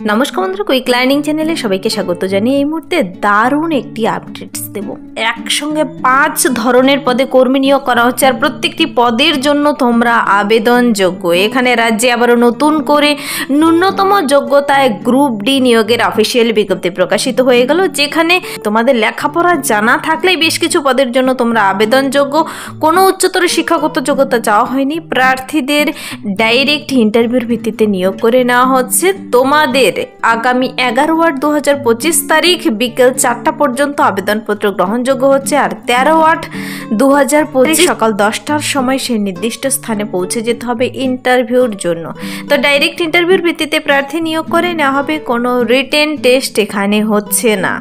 নমস্কার বন্ধুরা, quick learning চ্যানেলে সবাইকে স্বাগত জানিয়ে এই মুহূর্তে দারুণ একটি আপডেটস দেব। একসঙ্গে 5 ধরনের পদে কর্মী নিয়োগ করা হচ্ছে আর প্রত্যেকটি পদের জন্য তোমরা আবেদনযোগ্য। এখানে রাজ্যে আবারও নতুন করে ন্যূনতম যোগ্যতায় গ্রুপ ডি নিয়োগের অফিসিয়াল বিজ্ঞপ্তি প্রকাশিত হয়ে গেল, যেখানে তোমাদের লেখাপড়া জানা থাকলেই বেশ কিছু পদের জন্য তোমরা আবেদনযোগ্য। কোনো উচ্চতর শিক্ষাগত যোগ্যতা চাওয়া হয়নি। প্রার্থীদের ডাইরেক্ট ইন্টারভিউর ভিত্তিতে নিয়োগ করে নেওয়া হচ্ছে। তোমাদের আগামী 11/8 2025 তারিখ বিকেল 4টা পর্যন্ত আবেদনপত্র গ্রহণযোগ্য হচ্ছে আর 13/8 2025 সকাল 10টার সময় সেই নির্দিষ্ট স্থানে পৌঁছে যেতে হবে ইন্টারভিউর জন্য। তো ডাইরেক্ট ইন্টারভিউর ভিত্তিতে প্রার্থী নিয়োগ করে নেওয়া হবে, কোনো রিটেন টেস্ট এখানে হচ্ছে না।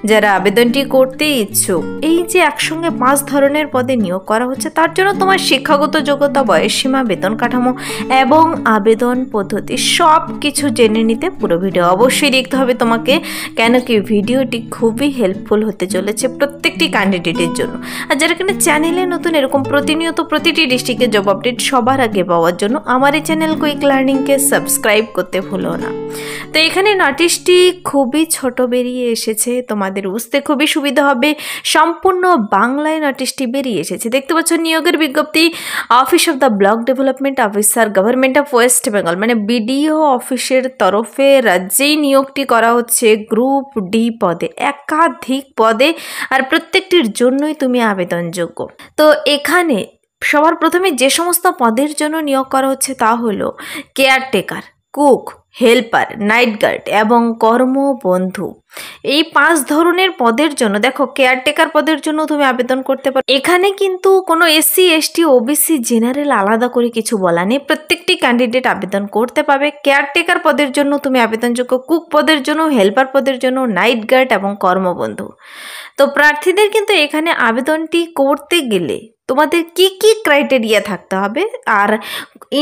যারা আবেদনটি করতে ইচ্ছুক, এই যে একসঙ্গে 5 ধরনের পদে নিয়োগ করা হচ্ছে তার জন্য তোমার শিক্ষাগত যোগ্যতা, বয়সসীমা, বেতন কাঠামো এবং আবেদন পদ্ধতি সব কিছু জেনে নিতে পুরো ভিডিও অবশ্যই দেখতে হবে তোমাকে, কেন কি ভিডিওটি খুবই হেল্পফুল হতে চলেছে প্রত্যেকটি ক্যান্ডিডেটের জন্য। আর যারা কিনা চ্যানেলে নতুন, এরকম প্রতিনিয়ত প্রতিটি ডিস্ট্রিক্টের জব আপডেট সবার আগে পাওয়ার জন্য আমার এই চ্যানেল কুইক লার্নিংকে সাবস্ক্রাইব করতে ভুলো না। তো এখানে নোটিশটি খুবই ছোট বেরিয়ে এসেছে, তোমাদের বুঝতে খুবই সুবিধা হবে। সম্পূর্ণ বাংলায় নোটিশটি বেরিয়ে এসেছে। দেখতে পাচ্ছ, নিয়োগের বিজ্ঞপ্তি office of the block development officer, government of West Bengal, মানে বিডিও অফিসের তরফে রাজ্যেই নিয়োগটি করা হচ্ছে গ্রুপ ডি পদে, একাধিক পদে, আর প্রত্যেকটির জন্যই তুমি আবেদনযোগ্য। তো এখানে সবার প্রথমে যে সমস্ত পদের জন্য নিয়োগ করা হচ্ছে তা হলো caretaker, cook, helper, night guard এবং কর্মবন্ধু। এই 5 ধরনের পদের জন্য দেখো, কেয়ারটেকার পদের জন্য তুমি আবেদন করতে পারো। এখানে কিন্তু কোনো এসসি, এসটি, ওবিসি, জেনারেল আলাদা করে কিছু বলা নেই, প্রত্যেকটি ক্যান্ডিডেট আবেদন করতে পারবে। কেয়ারটেকার পদের জন্য তুমি আবেদনযোগ্য, কুক পদের জন্য, হেল্পার পদের জন্য, নাইট গার্ড এবং কর্মবন্ধু। তো প্রার্থীদের কিন্তু এখানে আবেদনটি করতে গেলে তোমাদের কি কি ক্রাইটেরিয়া থাকতে হবে আর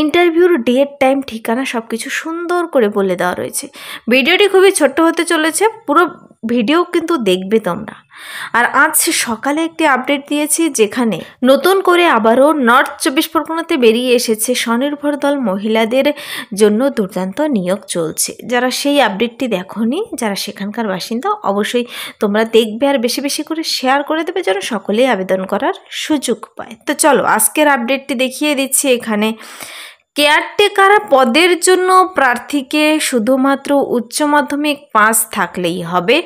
ইন্টারভিউর ডেট, টাইম, ঠিকানা সব কিছু সুন্দর করে বলে দেওয়া রয়েছে। ভিডিওটি খুবই ছোট্ট হতে চলেছে, পুরো ভিডিও কিন্তু দেখবে তোমরা। আর আজ সকালে একটি আপডেট দিয়েছি, যেখানে নতুন করে আবারও নর্থ 24 পরগনাতে বেরিয়ে এসেছে স্বনির্ভর দল মহিলাদের জন্য দুর্দান্ত নিয়োগ চলছে। যারা সেই আপডেটটি দেখোনি, যারা সেখানকার বাসিন্দা, অবশ্যই তোমরা দেখবে আর বেশি বেশি করে শেয়ার করে দেবে যেন সকলেই আবেদন করার সুযোগ পায়। তো চলো আজকের আপডেটটি দেখিয়ে দিচ্ছি। এখানে কেয়ারটেকার পদের জন্য প্রার্থীকে শুধুমাত্র উচ্চ মাধ্যমিক পাস থাকলেই হবে।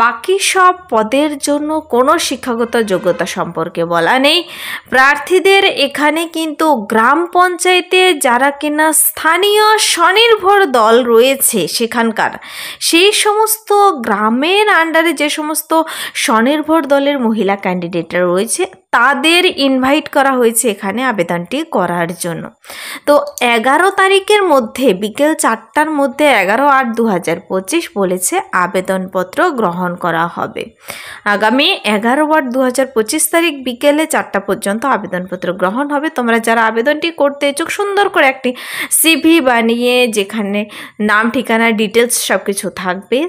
বাকি সব পদের জন্য কোনো শিক্ষাগত যোগ্যতা সম্পর্কে বলা নেই। প্রার্থীদের এখানে কিন্তু গ্রাম পঞ্চায়েতে যারা কিনা স্থানীয় স্বনির্ভর দল রয়েছে সেখানকার, সেই সমস্ত গ্রামের আন্ডারে যে সমস্ত স্বনির্ভর দলের মহিলা ক্যান্ডিডেটরা রয়েছে তাদের ইনভাইট করা হয়েছে এখানে আবেদনটি করার জন্য। তো 11 তারিখের মধ্যে বিকেল 4টার মধ্যে 11/8 2025 বলেছে আবেদনপত্র গ্রহণ করা হবে। আগামী 11/8 2025 তারিখ বিকেলে 4টা পর্যন্ত আবেদনপত্র গ্রহণ হবে। তোমরা যারা আবেদনটি করতে ইচ্ছুক, সুন্দর করে একটি সিভি বানিয়ে, যেখানে নাম, ঠিকানা, ডিটেলস সব কিছু থাকবে,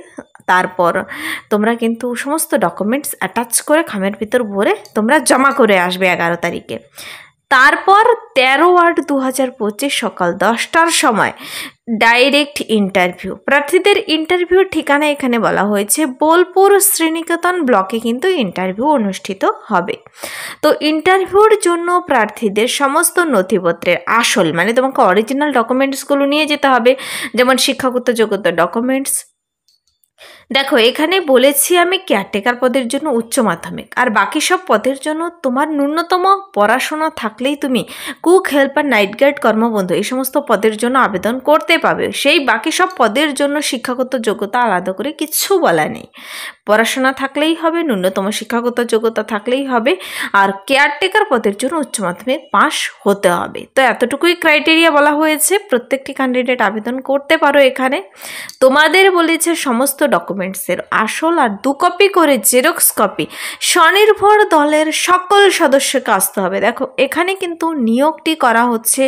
তারপর তোমরা কিন্তু সমস্ত ডকুমেন্টস অ্যাটাচ করে খামের ভিতর ভরে তোমরা জমা করে আসবে 11 তারিখে। তারপর 13/8 2025 সকাল 10টার সময় ডাইরেক্ট ইন্টারভিউ। প্রার্থীদের ইন্টারভিউর ঠিকানা এখানে বলা হয়েছে বোলপুর শ্রীনিকেতন ব্লকে কিন্তু ইন্টারভিউ অনুষ্ঠিত হবে। তো ইন্টারভিউর জন্য প্রার্থীদের সমস্ত নথিপত্রের আসল, মানে তোমাকে অরিজিনাল ডকুমেন্টসগুলো নিয়ে যেতে হবে, যেমন শিক্ষাগত যোগ্যতা ডকুমেন্টস। দেখো এখানে বলেছি আমি কেয়ারটেকার পদের জন্য উচ্চ মাধ্যমিক, আর বাকি সব পদের জন্য তোমার ন্যূনতম পড়াশোনা থাকলেই তুমি কুক, হেল্পার, নাইট গার্ড, কর্মবন্ধু এই সমস্ত পদের জন্য আবেদন করতে পারবে। সেই বাকি সব পদের জন্য শিক্ষাগত যোগ্যতা আলাদা করে কিচ্ছু বলা নেই, পড়াশোনা থাকলেই হবে, ন্যূনতম শিক্ষাগত যোগ্যতা থাকলেই হবে, আর কেয়ারটেকার পদের জন্য উচ্চ মাধ্যমিক পাস হতে হবে। তো এতটুকুই ক্রাইটেরিয়া বলা হয়েছে, প্রত্যেকটি ক্যান্ডিডেট আবেদন করতে পারো। এখানে তোমাদের বলেছে সমস্ত ডকুমেন্টসের আসল আর 2 কপি করে জেরক্স কপি স্বনির্ভর দলের সকল সদস্যকে আসতে হবে। দেখো এখানে কিন্তু নিয়োগটি করা হচ্ছে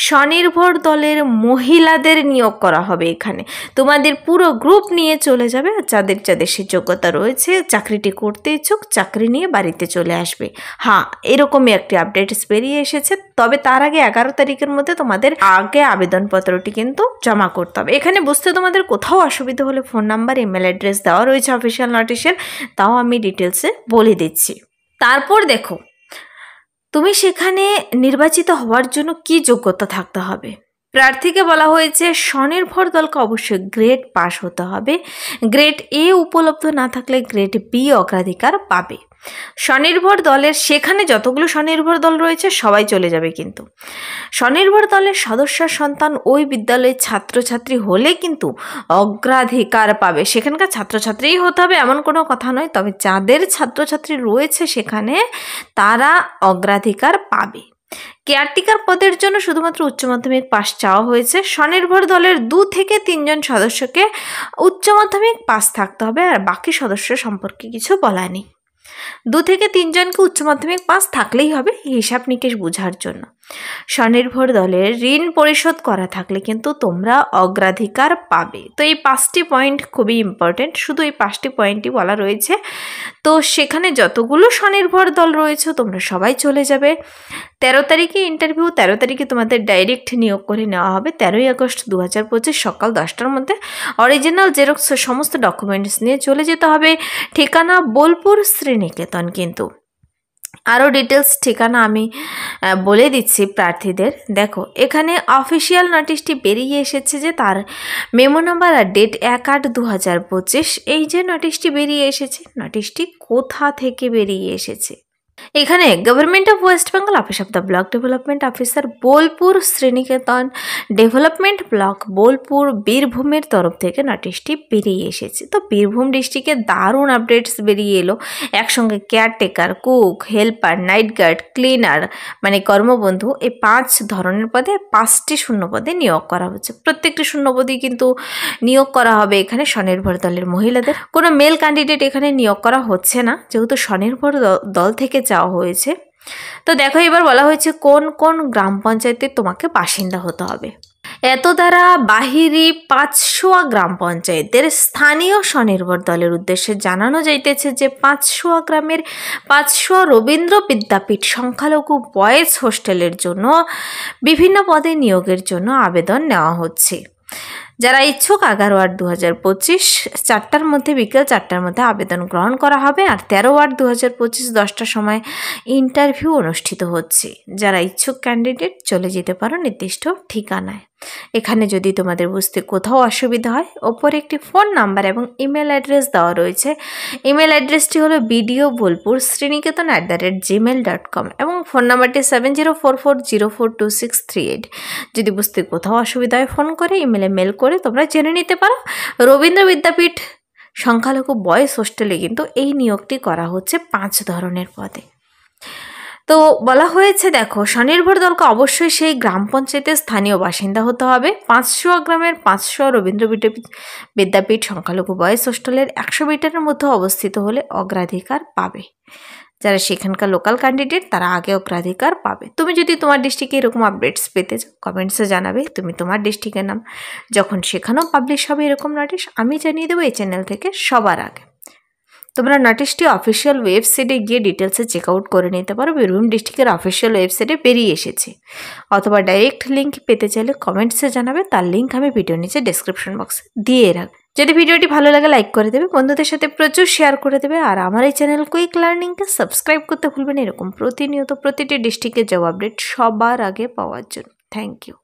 স্বনির্ভর দলের মহিলাদের নিয়োগ করা হবে। এখানে তোমাদের পুরো গ্রুপ নিয়ে চলে যাবে, যাদের যাদের সে যোগ্যতা যোগ্যতা রয়েছে, চাকরিটি করতে ইচ্ছুক, চাকরি নিয়ে বাড়িতে চলে আসবে। হ্যাঁ, এরকমই একটি আপডেটস বেরিয়ে এসেছে। তবে তার আগে 11 তারিখের মধ্যে তোমাদের আগে আবেদনপত্রটি কিন্তু জমা করতে হবে। এখানে বুঝতে তোমাদের কোথাও অসুবিধা হলে ফোন নাম্বার, ইমেল অ্যাড্রেস দেওয়া রয়েছে অফিসিয়াল নোটিশের, তাও আমি ডিটেলসে বলে দিচ্ছি। তারপর দেখো, তুমি সেখানে নির্বাচিত হওয়ার জন্য কি যোগ্যতা থাকতে হবে। প্রার্থীকে বলা হয়েছে স্বনির্ভর দলকে অবশ্যই গ্রেড পাস হতে হবে। গ্রেড এ উপলব্ধ না থাকলে গ্রেড বি অগ্রাধিকার পাবে। স্বনির্ভর দলের সেখানে যতগুলো স্বনির্ভর দল রয়েছে সবাই চলে যাবে, কিন্তু স্বনির্ভর দলের সদস্য সন্তান ওই বিদ্যালয়ের ছাত্রছাত্রী হলে কিন্তু অগ্রাধিকার পাবে। সেখানকার ছাত্রছাত্রীই হতে হবে এমন কোনো কথা নয়, তবে যাদের ছাত্রছাত্রী রয়েছে সেখানে তারা অগ্রাধিকার পাবে। কেয়ারটেকার পদের জন্য শুধুমাত্র উচ্চ মাধ্যমিক পাস চাওয়া হয়েছে। স্বনির্ভর দলের 2 থেকে 3 জন সদস্যকে উচ্চ মাধ্যমিক পাস থাকতে হবে, আর বাকি সদস্য সম্পর্কে কিছু বলা নেই। 2 থেকে 3 জনকে উচ্চ মাধ্যমিক পাস থাকলেই হবে হিসাব নিকেশ বোঝার জন্য। স্বনির্ভর দলের ঋণ পরিশোধ করা থাকলে কিন্তু তোমরা অগ্রাধিকার পাবে। তো এই 5টি পয়েন্ট খুবই ইম্পর্টেন্ট, শুধু এই 5টি পয়েন্টই বলা রয়েছে। তো সেখানে যতগুলো স্বনির্ভর দল রয়েছে তোমরা সবাই চলে যাবে। 13 তারিখে ইন্টারভিউ, 13 তারিখে তোমাদের ডাইরেক্ট নিয়োগ করে নেওয়া হবে। 13ই আগস্ট 2025 সকাল 10টার মধ্যে অরিজিনাল জেরক্স সমস্ত ডকুমেন্টস নিয়ে চলে যেতে হবে। ঠিকানা বোলপুর শ্রীনিকেতন। কিন্তু আরও ডিটেলস ঠিকানা আমি বলে দিচ্ছি প্রার্থীদের। দেখো, এখানে অফিসিয়াল নোটিশটি বেরিয়ে এসেছে যে তার মেমো নাম্বার আর ডেট 1/8/2025। এই যে নোটিশটি বেরিয়ে এসেছে, নোটিশটি কোথা থেকে বেরিয়ে এসেছে? এখানে government of West Bengal, office of the block development officer, Bolpur Sriniketan development block, Bolpur, বীরভূমের তরফ থেকে নোটিশটি বেরিয়ে এসেছে। তো বীরভূম ডিস্ট্রিক্টে দারুণ আপডেটস বেরিয়ে এলো। একসঙ্গে caretaker, cook, helper, night guard, cleaner মানে কর্মবন্ধু, এই 5 ধরনের পদে 5টি শূন্যপদে নিয়োগ করা হচ্ছে। প্রত্যেকটি শূন্যপদই কিন্তু নিয়োগ করা হবে এখানে স্বনির্ভর দলের মহিলাদের। কোনো মেল ক্যান্ডিডেট এখানে নিয়োগ করা হচ্ছে না, যেহেতু স্বনির্ভর দল থেকে চাওয়া হয়েছে। তো দেখো, এবার বলা হয়েছে কোন কোন গ্রাম পঞ্চায়েতে তোমাকে বাসিন্দা হতে হবে। এত দ্বারা বাহিরি 500 গ্রাম পঞ্চায়েতের স্থানীয় স্বনির্ভর দলের উদ্দেশ্যে জানানো যাইতেছে যে 500 গ্রামের 500 রবীন্দ্র বিদ্যাপীঠ সংখ্যালঘু বয়েজ হোস্টেলের জন্য বিভিন্ন পদে নিয়োগের জন্য আবেদন নেওয়া হচ্ছে। যারা ইচ্ছুক 11/8/2025 4টার মধ্যে, বিকেল 4টার মধ্যে আবেদন গ্রহণ করা হবে। আর 13/8/2025 10টার সময় ইন্টারভিউ অনুষ্ঠিত হচ্ছে। যারা ইচ্ছুক ক্যান্ডিডেট চলে যেতে পারো নির্দিষ্ট ঠিকানায়। এখানে যদি তোমাদের বুঝতে কোথাও অসুবিধা হয়, ওপরে একটি ফোন নাম্বার এবং ইমেল অ্যাড্রেস দেওয়া রয়েছে। ইমেল অ্যাড্রেসটি হলো bdobolpur@gmail.com এবং ফোন নাম্বারটি 7044042638। যদি বুঝতে কোথাও অসুবিধা হয় ফোন করে, ইমেলে মেল করে তোমরা জেনে নিতে পারো। রবীন্দ্র বিদ্যাপীঠ সংখ্যালঘু বয়েজ হোস্টেলে কিন্তু এই নিয়োগটি করা হচ্ছে 5 ধরনের পদে। তো বলা হয়েছে, দেখো, স্বনির্ভর দলকে অবশ্যই সেই গ্রাম পঞ্চায়েতের স্থানীয় বাসিন্দা হতে হবে। 500 গ্রামের 500 রবীন্দ্র বিদ্যাপীঠ সংখ্যালঘু বয়েজ হোস্টেলের 100 মিটারের মধ্যে অবস্থিত হলে অগ্রাধিকার পাবে। যারা সেখানকার লোকাল ক্যান্ডিডেট তারা আগে অগ্রাধিকার পাবে। তুমি যদি তোমার ডিস্ট্রিক্টে এরকম আপডেটস পেতে চাও কমেন্টসে জানাবে তুমি তোমার ডিস্ট্রিক্টের নাম। যখন সেখানেও পাবলিশ হবে এরকম নোটিশ আমি জানিয়ে দেবো এই চ্যানেল থেকে সবার আগে। তোমরা নোটিশটি অফিসিয়াল ওয়েবসাইটে গিয়ে ডিটেলসে চেক আউট করে নিতে পারো। বীরভূম ডিস্ট্রিক্টের অফিসিয়াল ওয়েবসাইটে বেরিয়ে এসেছে। অথবা ডাইরেক্ট লিঙ্ক পেতে চাইলে কমেন্টসে জানাবে, তার লিঙ্ক আমি ভিডিও নিচে ডেসক্রিপশন বক্সে দিয়ে রাখবো। যদি ভিডিওটি ভালো লাগে লাইক করে দেবে, বন্ধুদের সাথে প্রচুর শেয়ার করে দেবে। আর আমার এই চ্যানেল কুইক লার্নিংকে সাবস্ক্রাইব করতে ভুলবেন এরকম প্রতিনিয়ত প্রতিটি ডিস্ট্রিক্টের জব আপডেট সবার আগে পাওয়ার জন্য। Thank you.